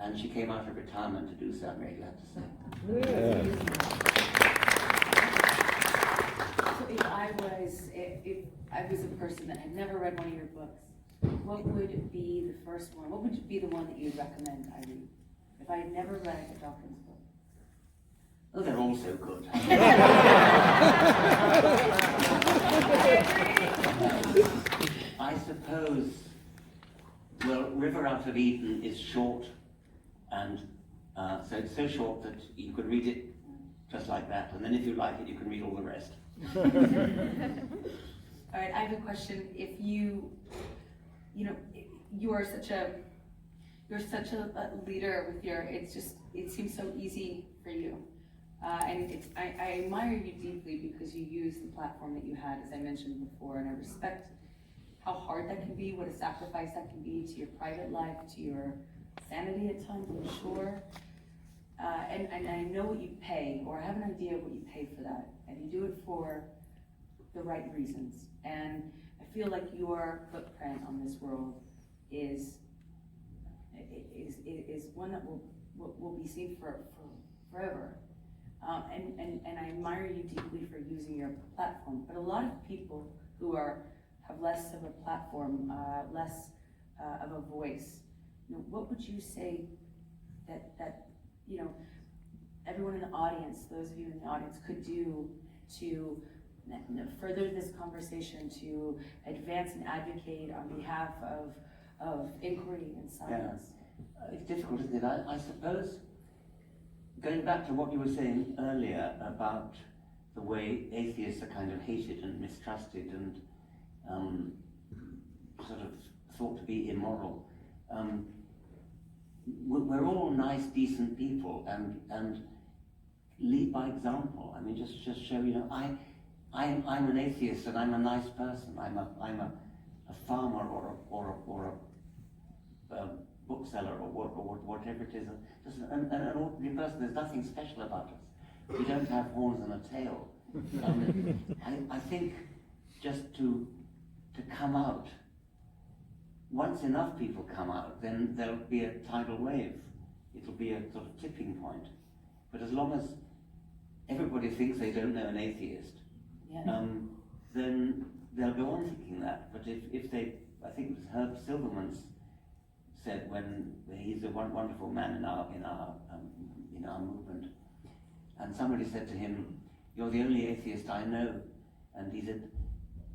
and she came out of retirement to do so, I'm very glad to say. Yeah. So if I was a person that had never read one of your books, what would be the first one? What would be the one that you'd recommend I read? If I had never read a Dawkins book. Oh, they're all so good. I suppose, well, River Out of Eden is short, and so it's so short that you could read it just like that, and then if you like it, you can read all the rest. All right, I have a question. If you're such a leader with your, it seems so easy for you. And I admire you deeply because you use the platform that you had, as I mentioned before, and I respect how hard that can be, what a sacrifice that can be to your private life, to your sanity at times, I'm sure. And I know what you pay, or I have an idea of what you pay for that, and you do it for the right reasons. And I feel like your footprint on this world is one that will be seen for forever. And I admire you deeply for using your platform. But a lot of people who have less of a platform, less of a voice, what would you say that everyone in the audience, those of you in the audience, could do to further this conversation, to advance and advocate on behalf of inquiry and science? Yeah. It's difficult, isn't it? I suppose, going back to what you were saying earlier about the way atheists are kind of hated and mistrusted and sort of thought to be immoral, we're all nice, decent people, and lead by example. I mean, just show, I'm an atheist and I'm a nice person. I'm a farmer or a bookseller or whatever it is. Just an ordinary person. There's nothing special about us. We don't have horns and a tail. I think just to come out. Once enough people come out, then there'll be a tidal wave. It'll be a sort of tipping point. But as long as everybody thinks they don't know an atheist, then they'll go on thinking that. But if they, I think it was Herb Silverman's said, when he's a wonderful man in our movement, and somebody said to him, "You're the only atheist I know," and he said,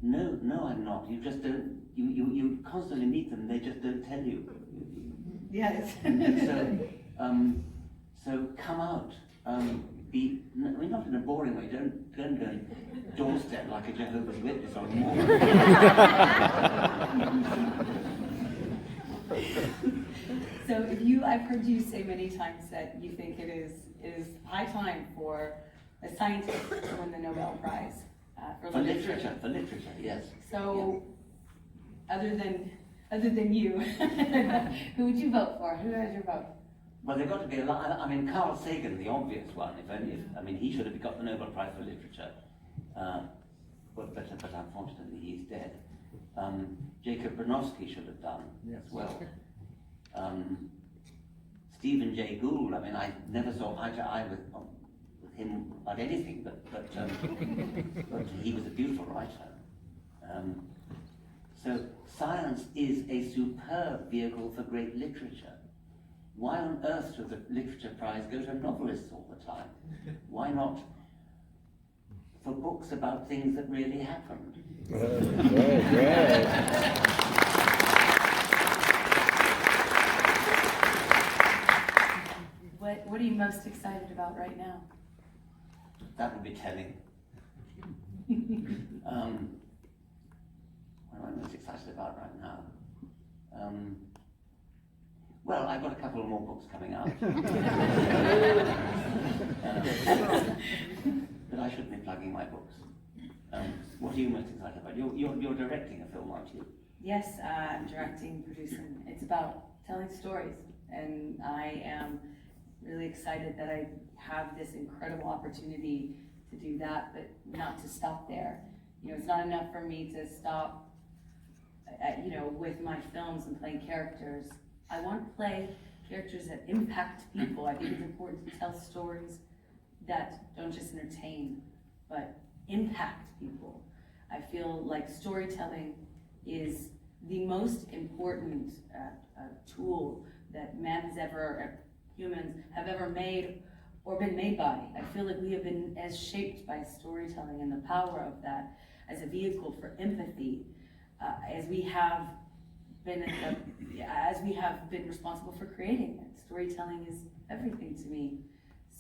No, I'm not. You just don't. You constantly meet them. They just don't tell you. Yes. So come out. Not in a boring way. Don't go and doorstep like a Jehovah's Witness on more. So I've heard you say many times that you think it is high time for a scientist to win the Nobel Prize. For literature, yes. So, yeah. other than you, who would you vote for? Who has your vote? Well, there've got to be a lot. I mean, Carl Sagan, the obvious one. He should have got the Nobel Prize for Literature, but unfortunately he's dead. Jacob Bronowski should have done as well. Stephen Jay Gould. I mean, I never saw eye to eye with him about anything, but he was a beautiful writer. So science is a superb vehicle for great literature. Why on earth should the literature prize go to novelists all the time? Why not for books about things that really happened? What are you most excited about right now? That would be telling. most excited about right now? Well, I've got a couple more books coming out. But I shouldn't be plugging my books. What are you most excited about? You're directing a film, aren't you? Yes, I'm directing, producing. It's about telling stories, and I am really excited that I have this incredible opportunity to do that, but not to stop there. You know, it's not enough for me to stop, with my films and playing characters. I want to play characters that impact people. I think it's important to tell stories that don't just entertain, but impact people. I feel like storytelling is the most important tool that humans have ever made or been made by. I feel like we have been as shaped by storytelling and the power of that as a vehicle for empathy, as we have been responsible for creating it. Storytelling is everything to me.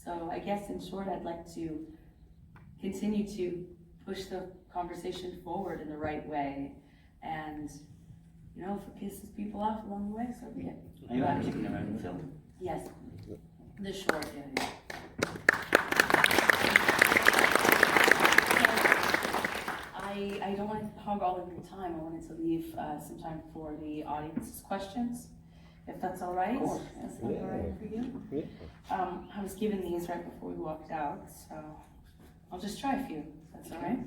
So I guess in short, I'd like to continue to push the conversation forward in the right way, and if it pisses people off along the way, so be it. Are you acting in your own film? Yes, the short, yeah. I don't want to hog all of your time. I wanted to leave some time for the audience's questions, if that's all right. Of course. That's all right for you? Yeah. I was given these right before we walked out, so I'll just try a few, if that's all right.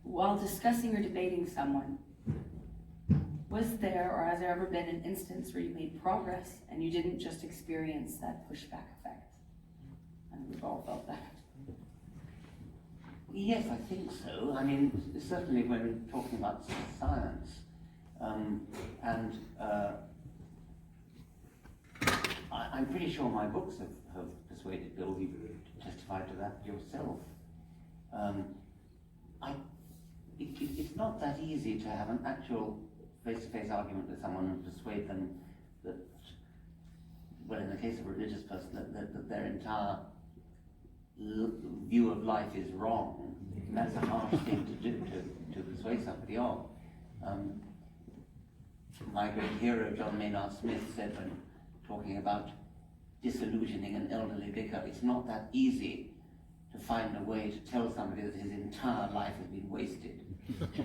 While discussing or debating someone, was there or has there ever been an instance where you made progress and you didn't just experience that pushback effect? And we've all felt that. Yes, I think so. I mean, certainly when talking about science, I'm pretty sure my books have persuaded Bill. You've testified to that yourself. It's not that easy to have an actual face-to-face argument with someone and persuade them that, well, in the case of a religious person, that their entire view of life is wrong. That's a hard thing to do, to persuade somebody of. My great hero, John Maynard Smith, said when talking about disillusioning an elderly vicar, it's not that easy to find a way to tell somebody that his entire life has been wasted. Which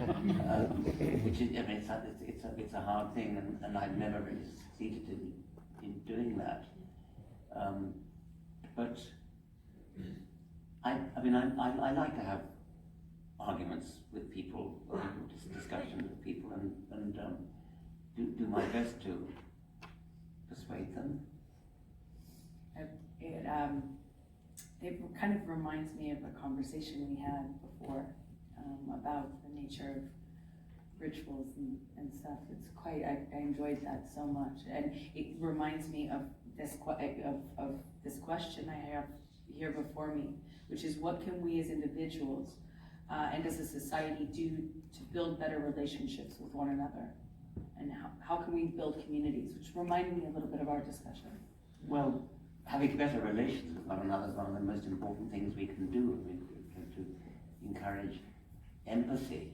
is, I mean, it's a hard thing, and I've never really succeeded in doing that. But I like to have arguments with people, discussions with people, and do my best to persuade them. It kind of reminds me of a conversation we had before about the nature of rituals and stuff. It's quite, I enjoyed that so much, and it reminds me of this question I have here before me, which is, what can we as individuals and as a society do to build better relationships with one another? And how can we build communities, which reminded me a little bit of our discussion. Well, having better relations with one another is one of the most important things we can do. I mean, to encourage empathy.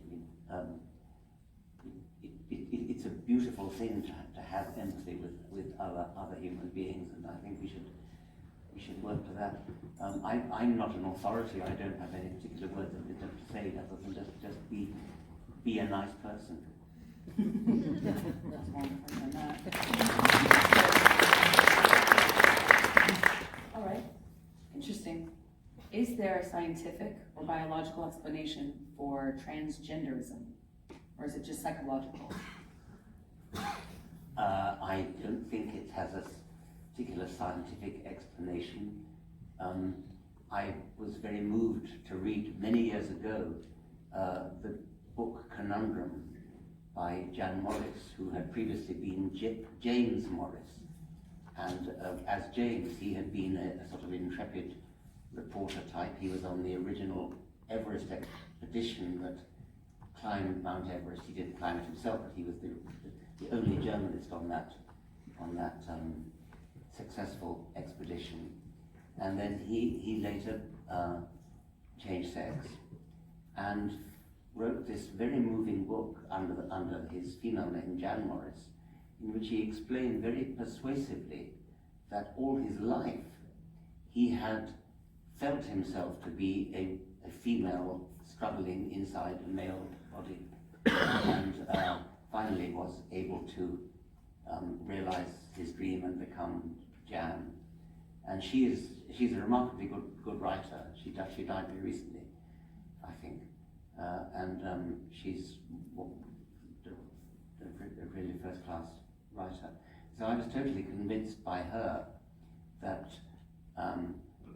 It's a beautiful thing to have empathy with other human beings, and I think we should work to that. I'm not an authority. I don't have any particular words of wisdom to say other than just be a nice person. That's one point on that. All right, interesting. Is there a scientific or biological explanation for transgenderism, or is it just psychological? I don't think it has a particular scientific explanation. I was very moved to read many years ago the book Conundrum by Jan Morris, who had previously been James Morris. And as James, he had been a sort of intrepid reporter type. He was on the original Everest expedition that climbed Mount Everest. He didn't climb it himself, but he was the only journalist on that successful expedition. And then he later changed sex, and wrote this very moving book under his female name, Jan Morris, in which he explained very persuasively that all his life he had felt himself to be a female struggling inside a male body, and finally was able to realize his dream and become Jan. And she's a remarkably good writer. She died very recently, I think, and she's a really first-class writer. So I was totally convinced by her that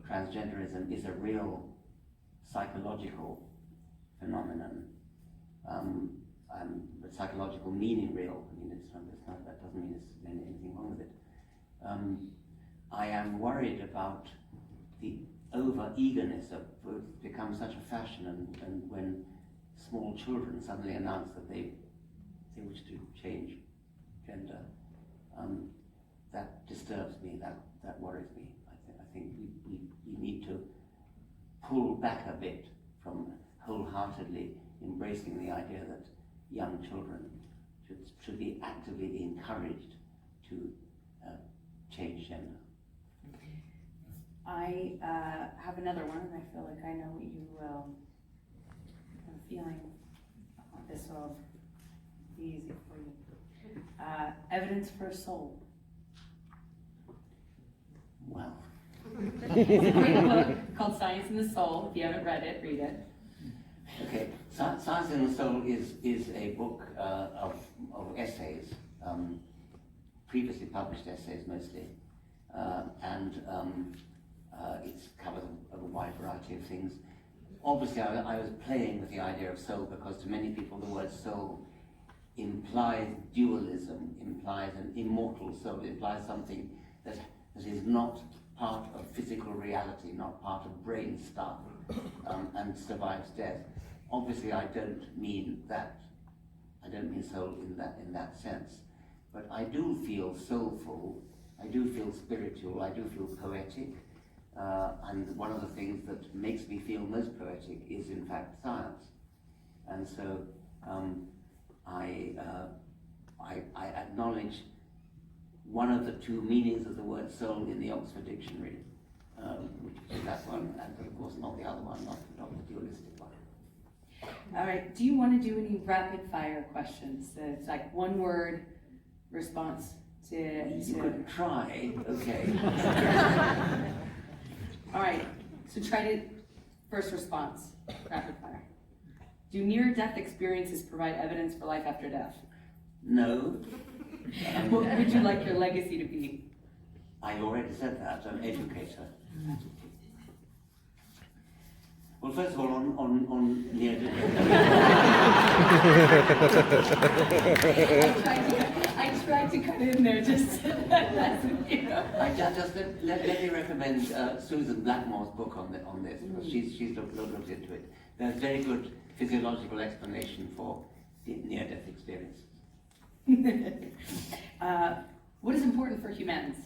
transgenderism is a real psychological phenomenon, but psychological meaning real. I mean, that doesn't mean there's anything wrong with it. I am worried about the over-eagerness of it's become such a fashion, and when small children suddenly announce that they wish to change gender, that disturbs me, that worries me. I think we need to pull back a bit from wholeheartedly embracing the idea that young children should be actively encouraged to change gender. I have another one, and I feel like I know what you will. I'm feeling this will be easy for you. Evidence for a soul. Well. It's a great book called Science in the Soul. If you haven't read it, read it. Okay, Science in the Soul is a book of essays, previously published essays mostly, and it covers a wide variety of things. Obviously, I was playing with the idea of soul because to many people the word soul implies dualism, implies an immortal soul, implies something that is not part of physical reality, not part of brain stuff, and survives death. Obviously, I don't mean that. I don't mean soul in that sense. But I do feel soulful. I do feel spiritual. I do feel poetic. And one of the things that makes me feel most poetic is, in fact, science. And so I acknowledge one of the two meanings of the word soul in the Oxford Dictionary, which is that one, and of course not the other one, not the dualistic one. All right, do you want to do any rapid fire questions? It's like one word response to... You could try, okay. All right, so try to, first response, rapid fire. Do near-death experiences provide evidence for life after death? No. What would you like your legacy to be? I already said that, an educator. Well, first of all, on near-death. I tried to cut in there just, you know. Let me recommend Susan Blackmore's book on this, because she's looked into it. There's a very good physiological explanation for near-death experiences. What is important for humans?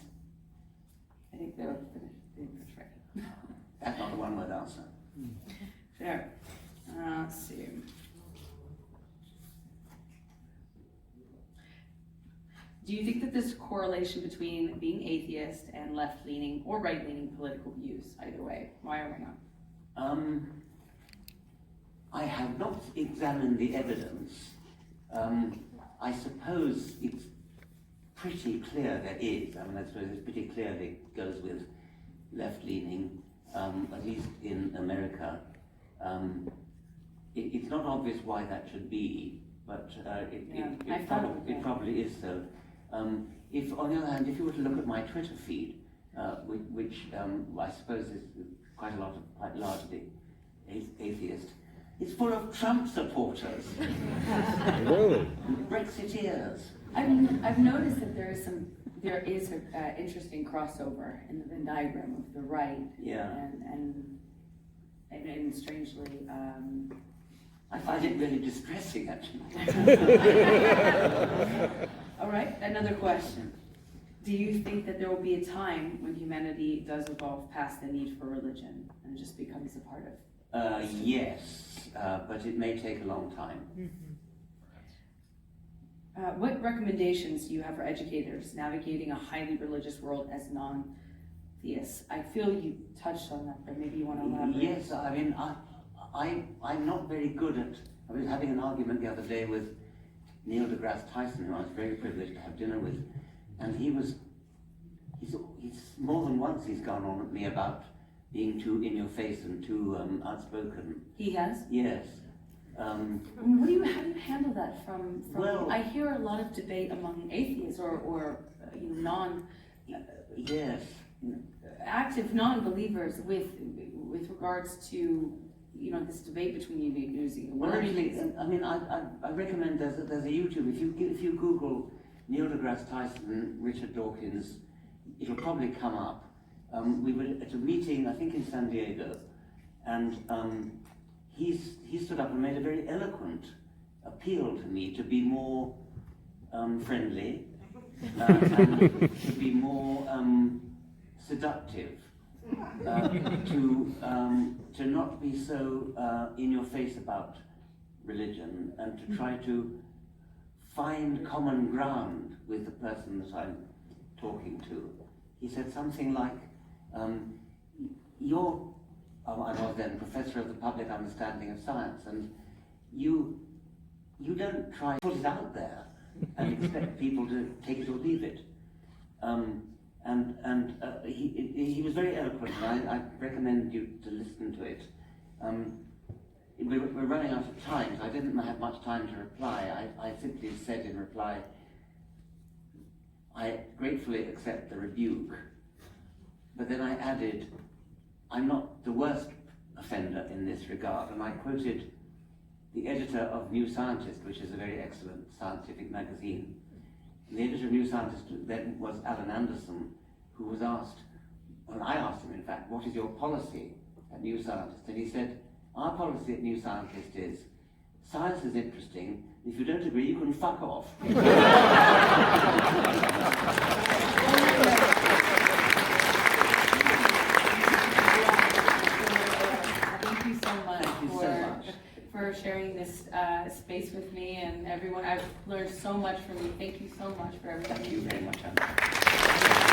I think they're right. That's not a one-word answer. Fair. Let's see. Do you think that there's a correlation between being atheist and left-leaning or right-leaning political views? Either way, why or why not? I have not examined the evidence. I suppose it's pretty clear there is. I mean, I suppose it pretty clearly goes with left-leaning, at least in America. It's not obvious why that should be, but it probably is so. If, on the other hand, if you were to look at my Twitter feed, which I suppose is quite largely atheist, it's full of Trump supporters. Really? Brexiteers. I've noticed that there is an interesting crossover in the Venn diagram of the right. Yeah. And strangely, I find it really distressing, actually. All right, another question. Do you think that there will be a time when humanity does evolve past the need for religion and just becomes a part of Yes, but it may take a long time. What recommendations do you have for educators navigating a highly religious world as non-theists? I feel you touched on that, but maybe you want to elaborate. Yes, I mean, I'm not very good at. I was having an argument the other day with Neil deGrasse Tyson, who I was very privileged to have dinner with, and he's more than once he's gone on at me about being too in your face and too outspoken. He has? Yes. How do you handle that from Well, I hear a lot of debate among atheists or non yes. active non-believers with regards to this debate between you using the Well, word. actually, I mean, I recommend there's a YouTube. If you Google Neil deGrasse Tyson, Richard Dawkins, it'll probably come up. We were at a meeting, I think in San Diego, and he stood up and made a very eloquent appeal to me to be more friendly and to be more seductive, to not be so in your face about religion, and to try to find common ground with the person that I'm talking to. He said something like, I was then professor of the public understanding of science, and you don't try to put it out there and expect people to take it or leave it. He was very eloquent, and I recommend you to listen to it. We're running out of time, so I didn't have much time to reply. I simply said in reply, I gratefully accept the rebuke, but then I added, I'm not the worst offender in this regard, and I quoted the editor of New Scientist, which is a very excellent scientific magazine. The editor of New Scientist then was Alan Anderson, who was asked, well, I asked him in fact, what is your policy at New Scientist? And he said, our policy at New Scientist is, science is interesting, if you don't agree, you can fuck off. Thank you so much, Thank you so much for sharing this space with me and everyone. I've learned so much from you. Thank you so much for everything. Thank you very much, Anna.